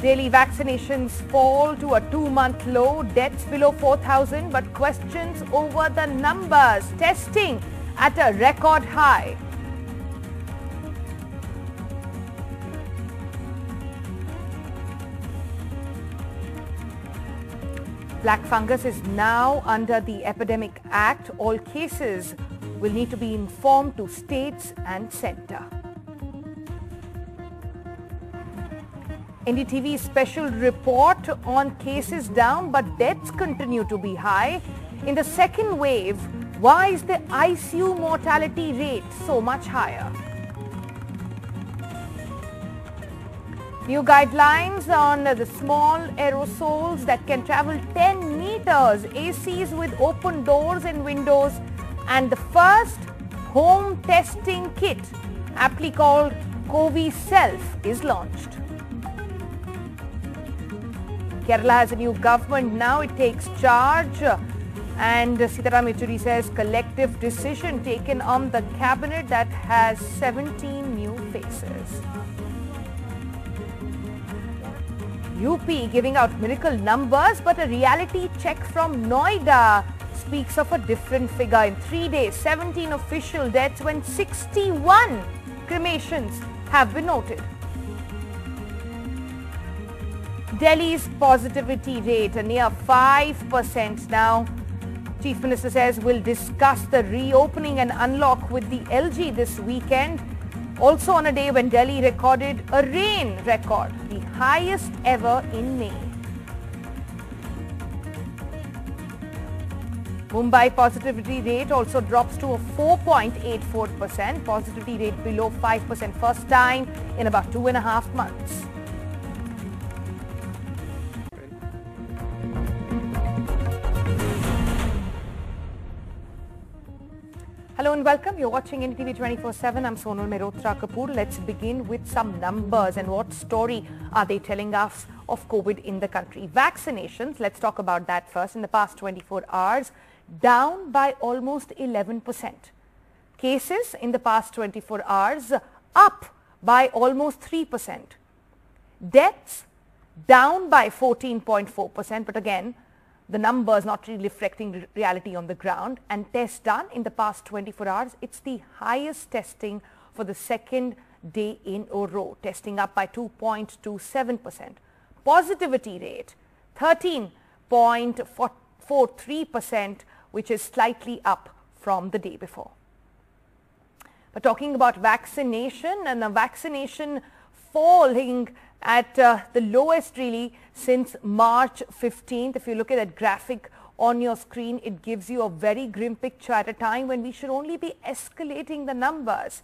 Daily vaccinations fall to a 2-month low, deaths below 4,000, but questions over the numbers. Testing at a record high. Black fungus is now under the Epidemic Act. All cases will need to be informed to states and centre. NDTV special report on cases down but deaths continue to be high. In the second wave, why is the ICU mortality rate so much higher? New guidelines on the small aerosols that can travel 10 meters, ACs with open doors and windows, and the first home testing kit, aptly called COVID Self, is launched. Kerala has a new government now, it takes charge, and Sitaram Yechuri says collective decision taken on the cabinet that has 17 new faces. UP giving out miracle numbers, but a reality check from Noida speaks of a different figure. In 3 days, 17 official deaths when 61 cremations have been noted. Delhi's positivity rate near 5% now. Chief Minister says we'll discuss the reopening and unlock with the LG this weekend. Also on a day when Delhi recorded a rain record, the highest ever in May. Mumbai positivity rate also drops to a 4.84%. Positivity rate below 5%, first time in about 2.5 months. Hello and welcome. You're watching NDTV 24/7. I'm Sonal Mehrotra Kapoor. Let's begin with some numbers and what story are they telling us of COVID in the country. Vaccinations, let's talk about that first. In the past 24 hours, down by almost 11%. Cases in the past 24 hours, up by almost 3%. Deaths, down by 14.4%, but again, the numbers not really reflecting reality on the ground. And tests done in the past 24 hours, it's the highest testing for the second day in a row, testing up by 2.27%. Positivity rate 13.43%, which is slightly up from the day before. But talking about vaccination, and a vaccination falling at the lowest really since March 15th. If you look at that graphic on your screen, it gives you a very grim picture at a time when we should only be escalating the numbers.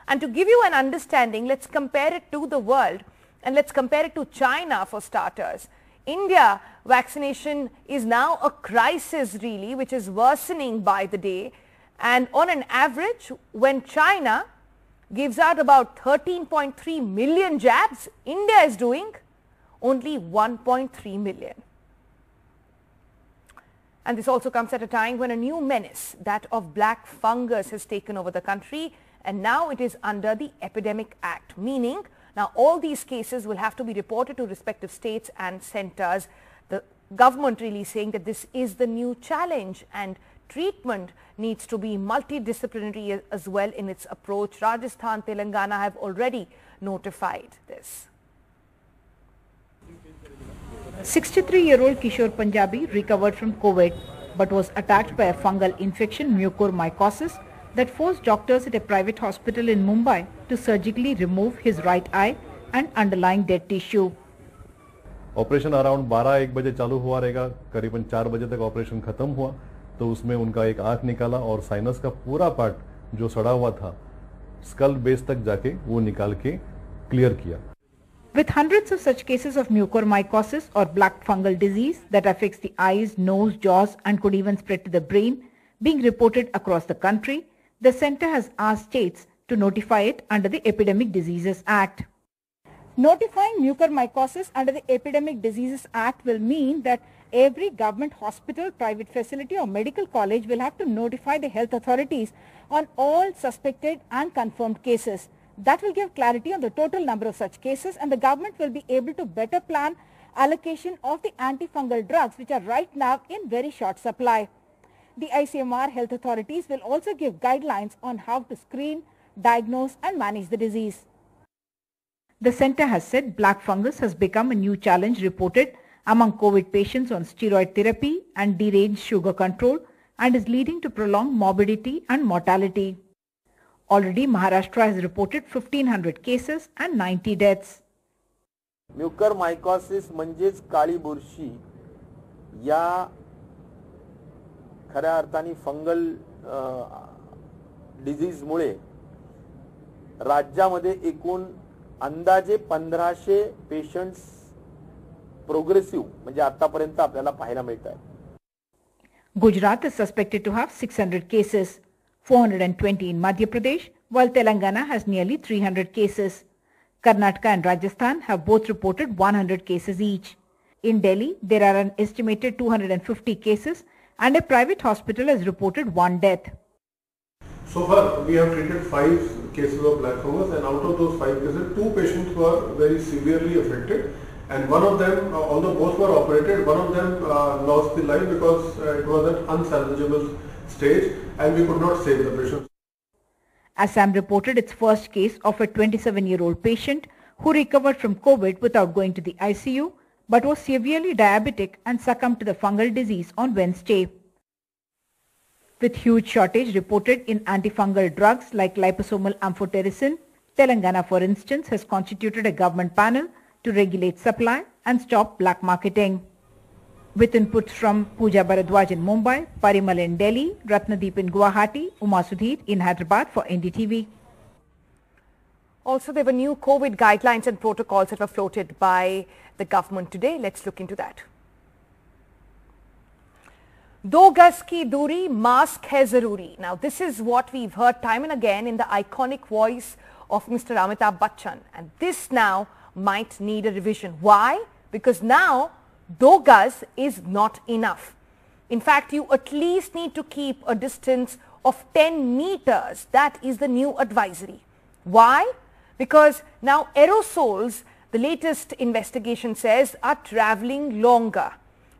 And to give you an understanding, let's compare it to the world, and let's compare it to China for starters. India vaccination is now a crisis really, which is worsening by the day. And on an average, when China gives out about 13.3 million jabs, India is doing only 1.3 million. And this also comes at a time when a new menace, that of black fungus, has taken over the country, and now it is under the Epidemic Act, meaning now all these cases will have to be reported to respective states and centres. The government really saying that this is the new challenge, and treatment needs to be multidisciplinary as well in its approach. Rajasthan, Telangana have already notified this. 63-year-old Kishore Punjabi recovered from COVID but was attacked by a fungal infection, mucormycosis, that forced doctors at a private hospital in Mumbai to surgically remove his right eye and underlying dead tissue. Operation around 12-1 बजे चालू हुआ रहेगा, करीबन 4 बजे तक operation खत्म हुआ, तो उसमें उनका एक आंख निकाला और साइनस का पूरा पार्ट जो सड़ा हुआ था स्कल बेस तक जाके वो निकाल के क्लियर किया. With hundreds of such cases of mucormycosis or black fungal disease that affects the eyes, nose, jaws and could even spread to the brain being reported across the country, the centre has asked states to notify it under the Epidemic Diseases Act. Notifying mucormycosis under the Epidemic Diseases Act will mean that every government hospital, private facility or medical college will have to notify the health authorities on all suspected and confirmed cases. That will give clarity on the total number of such cases, and the government will be able to better plan allocation of the antifungal drugs which are right now in very short supply. The ICMR health authorities will also give guidelines on how to screen, diagnose and manage the disease. The centre has said black fungus has become a new challenge reported among COVID patients on steroid therapy and deranged sugar control and is leading to prolonged morbidity and mortality. Already Maharashtra has reported 1500 cases and 90 deaths. म्युकरमायकॉसिस म्हणजेच काळी बुरशी या खऱ्या अर्थाने fungal disease मुळे राज्यामध्ये एकूण अंदाजे 1500 patients progressive म्हणजे आतापर्यंत आपल्याला पाहायला मिळतात. Gujarat is suspected to have 600 cases, 420 in Madhya Pradesh, while Telangana has nearly 300 cases. Karnataka and Rajasthan have both reported 100 cases each. In Delhi, there are an estimated 250 cases and a private hospital has reported 1 death. So far, we have treated 5 cases of black fungus, and out of those 5 cases, 2 patients were very severely affected, and one of them, although both were operated, one of them lost the life because it was an unsalvageable stage and we could not save the patient. Assam reported its first case of a 27-year-old patient who recovered from COVID without going to the ICU but was severely diabetic and succumbed to the fungal disease on Wednesday. With huge shortage reported in antifungal drugs like liposomal amphotericin, Telangana, for instance, has constituted a government panel to regulate supply and stop black marketing. With inputs from Pooja Bharadwaj in Mumbai, Parimal in Delhi, Ratnadeep in Guwahati, Uma Sudhir in Hyderabad for NDTV. Also, there were new COVID guidelines and protocols that were floated by the government today. Let's look into that. Do gas ki duri, mask hai zaruri. Now, this is what we've heard time and again in the iconic voice of Mr. Amitabh Bachchan. And this now might need a revision. Why? Because now, do gas is not enough. In fact, you at least need to keep a distance of 10 meters. That is the new advisory. Why? Because now aerosols, the latest investigation says, are traveling longer.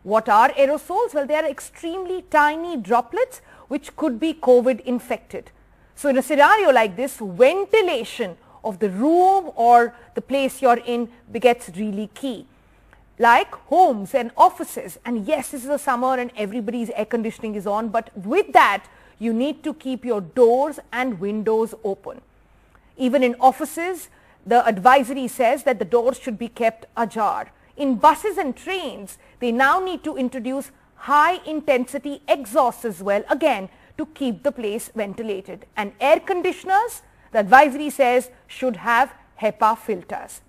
What are aerosols? Well, they are extremely tiny droplets which could be COVID infected. So in a scenario like this, ventilation of the room or the place you're in gets really key. Like homes and offices, and yes, this is the summer and everybody's air conditioning is on, but with that, you need to keep your doors and windows open. Even in offices, the advisory says that the doors should be kept ajar. In buses and trains, they now need to introduce high intensity exhausts as well, again, to keep the place ventilated. And air conditioners, the advisory says, should have HEPA filters.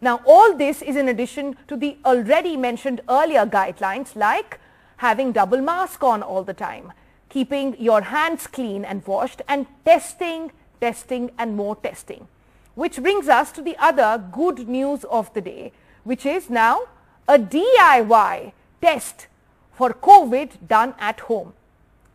Now, all this is in addition to the already mentioned earlier guidelines like having double mask on all the time, keeping your hands clean and washed, and testing and more testing. Which brings us to the other good news of the day, which is now a DIY test for COVID done at home.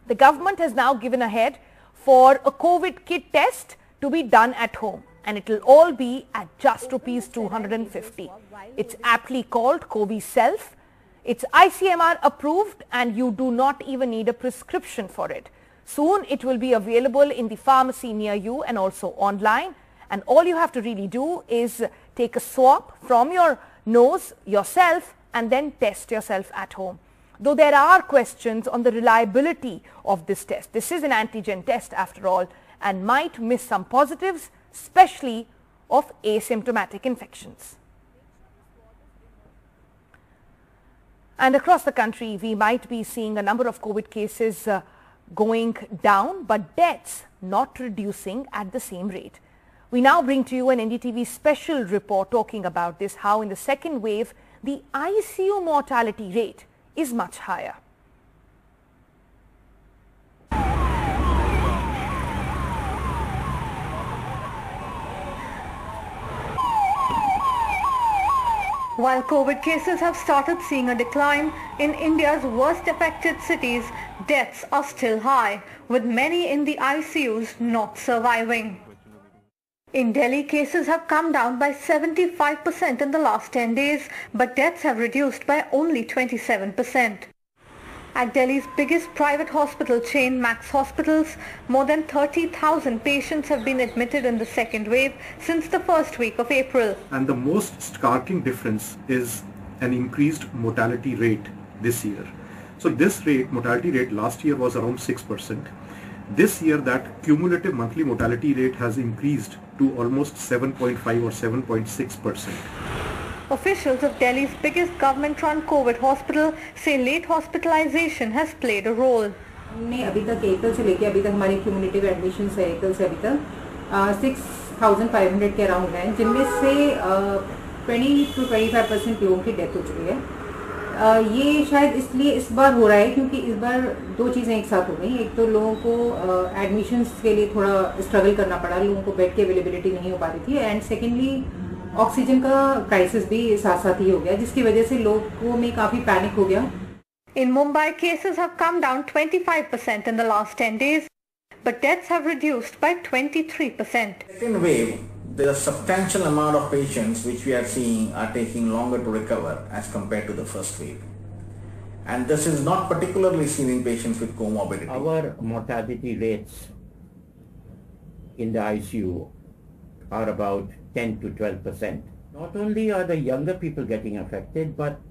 The government has now given ahead for a COVID kit test to be done at home, and it will all be at just rupees 250. It's aptly called COVID Self. It's ICMR approved and you do not even need a prescription for it. Soon it will be available in the pharmacy near you and also online, and all you have to really do is take a swab from your nose yourself and then test yourself at home. Though there are questions on the reliability of this test. This is an antigen test after all and might miss some positives, especially of asymptomatic infections. And across the country, we might be seeing a number of COVID cases going down, but deaths not reducing at the same rate. We now bring to you an NDTV special report talking about this, how in the second wave, the ICU mortality rate is much higher. While COVID cases have started seeing a decline, in India's worst affected cities, deaths are still high, with many in the ICUs not surviving. In Delhi, cases have come down by 75% in the last 10 days, but deaths have reduced by only 27%. At Delhi's biggest private hospital chain, Max Hospitals, more than 30,000 patients have been admitted in the second wave since the first week of April. And the most striking difference is an increased mortality rate this year. So this mortality rate last year was around 6%. This year that cumulative monthly mortality rate has increased to almost 7.5 or 7.6%. Officials of Delhi's biggest government-run COVID hospital say late hospitalization has played a role. हमने अभी तक अप्रैल से लेकर अभी तक हमारे cumulative admissions है अप्रैल से अभी तक 6,500 के अराउंड हैं, जिनमें से 20 to 25% लोगों की डेथ हो चुकी है। ये शायद इसलिए इस बार हो रहा है क्योंकि इस बार दो चीज़ें एक साथ हो गई। एक तो लोगों को एडमिशंस के लिए थोड़ा स्ट्रगल करना पड़ा, लोगों को बेड की अवेलेबिलिटी नहीं हो पा रही थी, एंड सेकेंडली ऑक्सीजन का क्राइसिस भी साथ साथ ही हो गया, जिसकी वजह से लोगों में काफ़ी पैनिक हो गया। In Mumbai, cases have come down 25% in the last 10 days, but deaths have reduced by 23%. Second wave, the substantial amount of patients which we are seeing are taking longer to recover as compared to the first wave. And this is not particularly seen in patients with comorbidity. Our mortality rates in the ICU are about 10 to 12%. Not only are the younger people getting affected, but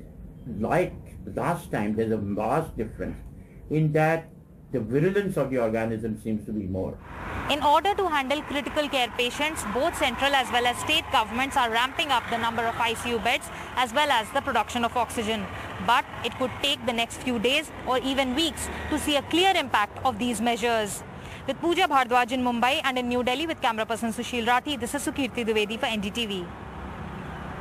like last time, there's a vast difference in that the virulence of the organism seems to be more. In order to handle critical care patients, both central as well as state governments are ramping up the number of ICU beds as well as the production of oxygen. But it could take the next few days or even weeks to see a clear impact of these measures. With Pooja Bhardwaj in Mumbai and in New Delhi with camera person Sushil Rathi, this is Sukirti Dwivedi for NDTV.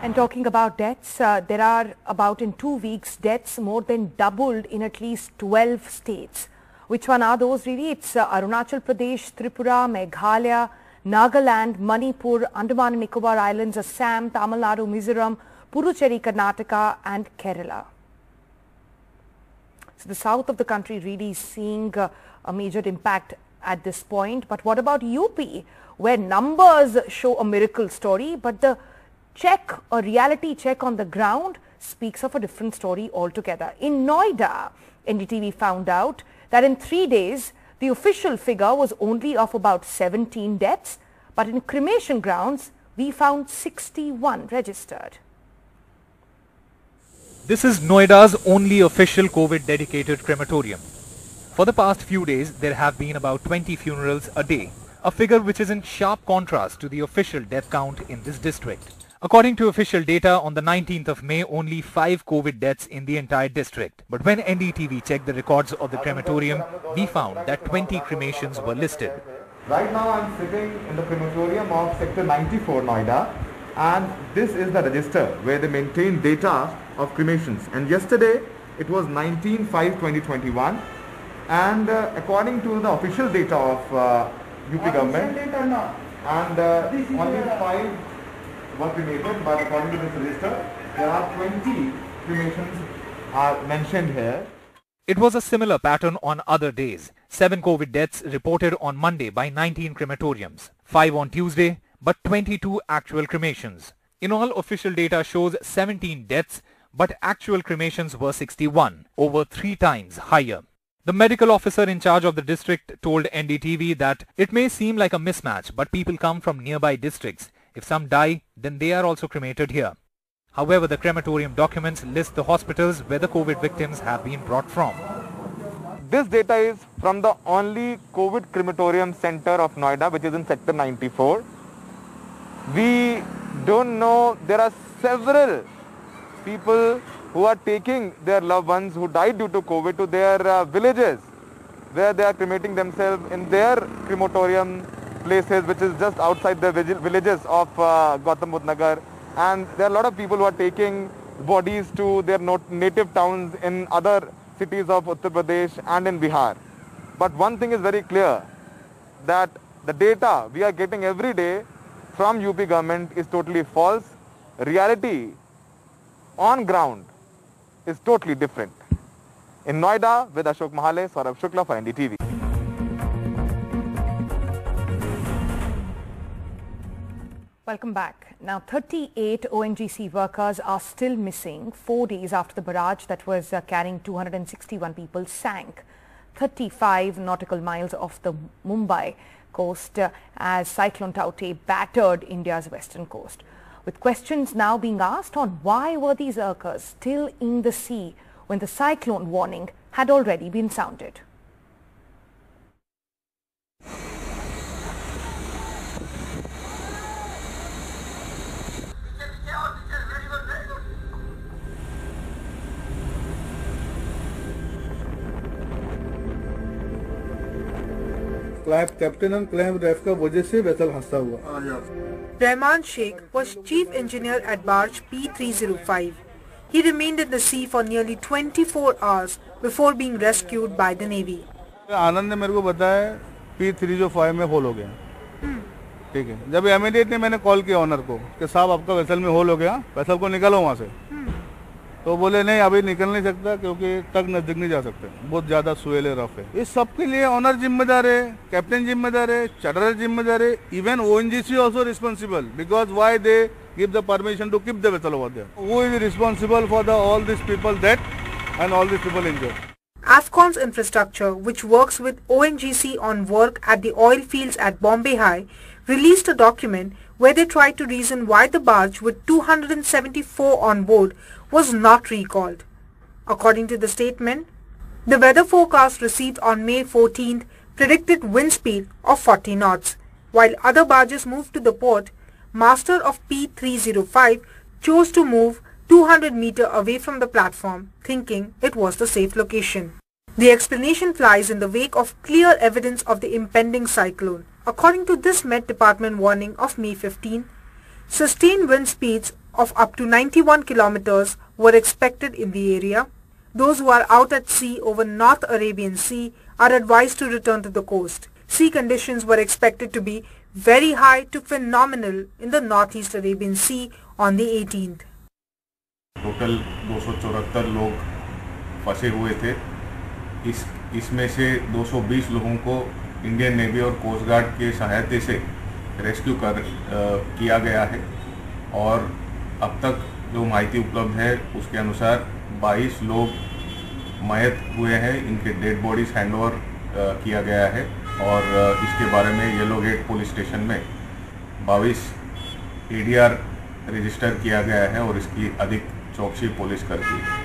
And talking about deaths, there are about in 2 weeks deaths more than doubled in at least 12 states. Which one are those really? It's Arunachal Pradesh, Tripura, Meghalaya, Nagaland, Manipur, Andaman and Nicobar Islands, Assam, Tamil Nadu, Mizoram, Puducherry, Karnataka and Kerala. So the south of the country really is seeing a major impact at this point. But what about UP, where numbers show a miracle story, but the a reality check on the ground speaks of a different story altogether. In Noida, NDTV found out that in 3 days, the official figure was only of about 17 deaths, but in cremation grounds, we found 61 registered. This is Noida's only official COVID-dedicated crematorium. For the past few days, there have been about 20 funerals a day, a figure which is in sharp contrast to the official death count in this district. According to official data, on the 19th of May, only 5 COVID deaths in the entire district. But when NDTV checked the records of the crematorium, we found that 20 cremations were listed. Right now I'm sitting in the crematorium of Sector 94, Noida, and this is the register where they maintain data of cremations. And yesterday it was 19/5/2021, and according to the official data of UP government, and only 5 were cremated, but according to this register, there are 20 cremations are mentioned here. It was a similar pattern on other days. 7 COVID deaths reported on Monday by 19 crematoriums, 5 on Tuesday, but 22 actual cremations. In all, official data shows 17 deaths, but actual cremations were 61, over 3 times higher. The medical officer in charge of the district told NDTV that it may seem like a mismatch, but people come from nearby districts. If some die, then they are also cremated here. However, the crematorium documents list the hospitals where the COVID victims have been brought from. This data is from the only COVID crematorium center of Noida, which is in Sector 94. We don't know, there are several people who are taking their loved ones who died due to COVID to their villages, where they are cremating themselves in their crematorium places, which is just outside the villages of Gautam Buddha Nagar. And there are a lot of people who are taking bodies to their native towns in other cities of Uttar Pradesh and in Bihar. But one thing is very clear, that the data we are getting every day from UP government is totally false. Reality on ground is totally different. In Noida, with Ashok Mahale, Saurabh Shukla for NDTV. Welcome back. Now, 38 ONGC workers are still missing 4 days after the barrage that was carrying 261 people sank 35 nautical miles off the Mumbai coast as Cyclone Tauktae battered India's western coast. With questions now being asked on why were these workers still in the sea when the cyclone warning had already been sounded. Captain and क्लैम रेफ का वजह से vessel हादसा हुआ। Rahman Sheikh was chief engineer at barge P305. He remained in the sea for nearly 24 hours before being rescued by the Navy. आनंद ने मेरे को बताया P305 में होल हो गया। ठीक है, जब इमीडिएटली मैंने कॉल किया ऑनर को कि साहब आपका वेसल में होल हो गया, वेसल को निकालो वहाँ से। तो बोले नहीं अभी निकल नहीं सकता क्योंकि तक नजदीक नहीं जा सकते, बहुत ज्यादा सुएल है, रफ है। इस सब के लिए ऑनर जिम्मेदार है, कैप्टन जिम्मेदार है, चार्टर जिम्मेदार है, even ONGC also responsible because why they give the permission to keep the vessel over there. Who is responsible for all these people dead and all these people injured? AFCON's infrastructure, which works with ONGC on work at the oil fields at Bombay High, released a document where they tried to reason why the barge with 274 on board was not recalled. According to the statement, the weather forecast received on May 14th predicted wind speed of 40 knots. While other barges moved to the port, master of P305 chose to move 200 meters away from the platform, thinking it was the safe location. The explanation flies in the wake of clear evidence of the impending cyclone. According to this Met Department warning of May 15, sustained wind speeds of up to 91 kilometers were expected in the area. Those who are out at sea over North Arabian Sea are advised to return to the coast. Sea conditions were expected to be very high to phenomenal in the Northeast Arabian Sea on the 18th. Total 274 लोग फंसे हुए थे। इसमें से 220 लोगों को Indian navy और coast guard के सहायता से रेस्क्यू किया गया है और अब तक जो माहिती उपलब्ध है उसके अनुसार 22 लोग मयत हुए हैं। इनके डेड बॉडीज हैंडओवर किया गया है और इसके बारे में येलो गेट पुलिस स्टेशन में 22 ADR रजिस्टर किया गया है और इसकी अधिक चौकसी पुलिस करती है।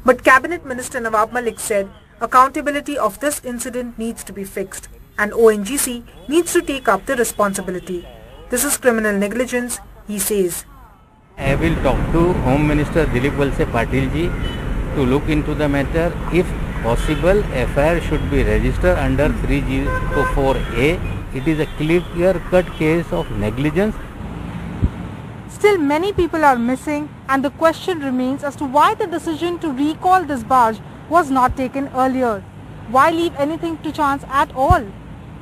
But Cabinet Minister Nawab Malik said accountability of this incident needs to be fixed and ONGC needs to take up the responsibility. This is criminal negligence, he says. I will talk to Home Minister Dilip Walse Patil ji to look into the matter. If possible, FIR should be registered under 304A. It is a clear-cut case of negligence. Still, many people are missing and the question remains as to why the decision to recall this barge was not taken earlier. Why leave anything to chance at all?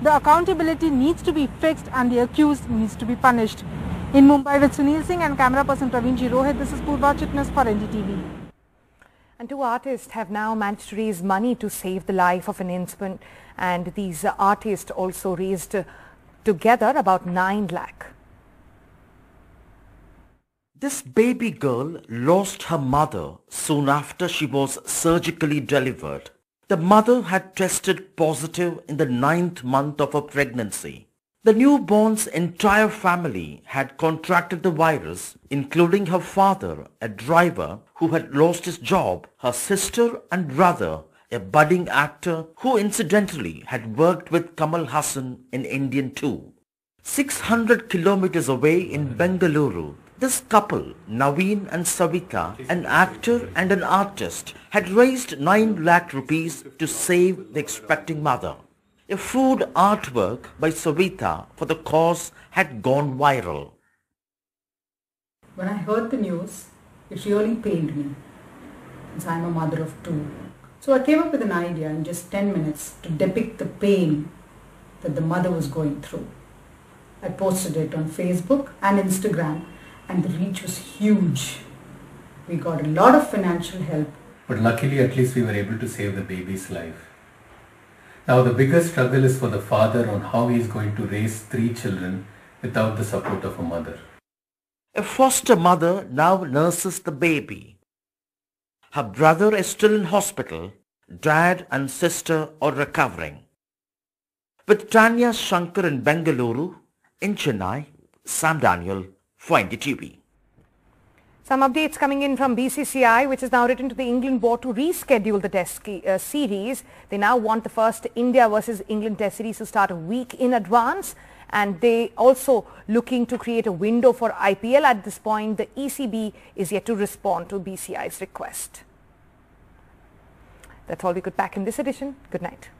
The accountability needs to be fixed and the accused needs to be punished. In Mumbai with Sunil Singh and camera person Praveen Ji Rohit, this is Purva Chitnis for NDTV. And two artists have now managed to raise money to save the life of an infant, and these artists also raised together about 9 lakh. This baby girl lost her mother soon after she was surgically delivered. The mother had tested positive in the 9th month of her pregnancy. The newborn's entire family had contracted the virus, including her father, a driver who had lost his job, her sister and brother, a budding actor who incidentally had worked with Kamal Hassan in Indian 2. 600 kilometers away in Bengaluru, this couple, Naveen and Savita, an actor and an artist, had raised 9 lakh rupees to save the expecting mother. A food artwork by Savita for the cause had gone viral. When I heard the news, it really pained me, since I'm a mother of 2. So I came up with an idea in just 10 minutes to depict the pain that the mother was going through. I posted it on Facebook and Instagram, and the reach was huge. We got a lot of financial help. But luckily, at least we were able to save the baby's life. Now the biggest struggle is for the father on how he is going to raise 3 children without the support of a mother. A foster mother now nurses the baby. Her brother is still in hospital. Dad and sister are recovering. With Tanya Shankar in Bengaluru, in Chennai, Sam Daniel for NDTV. Some updates coming in from BCCI, which has now written to the England board to reschedule the test series. They now want the first India versus England test series to start a week in advance. And they also looking to create a window for IPL. At this point, the ECB is yet to respond to BCCI's request. That's all we could pack in this edition. Good night.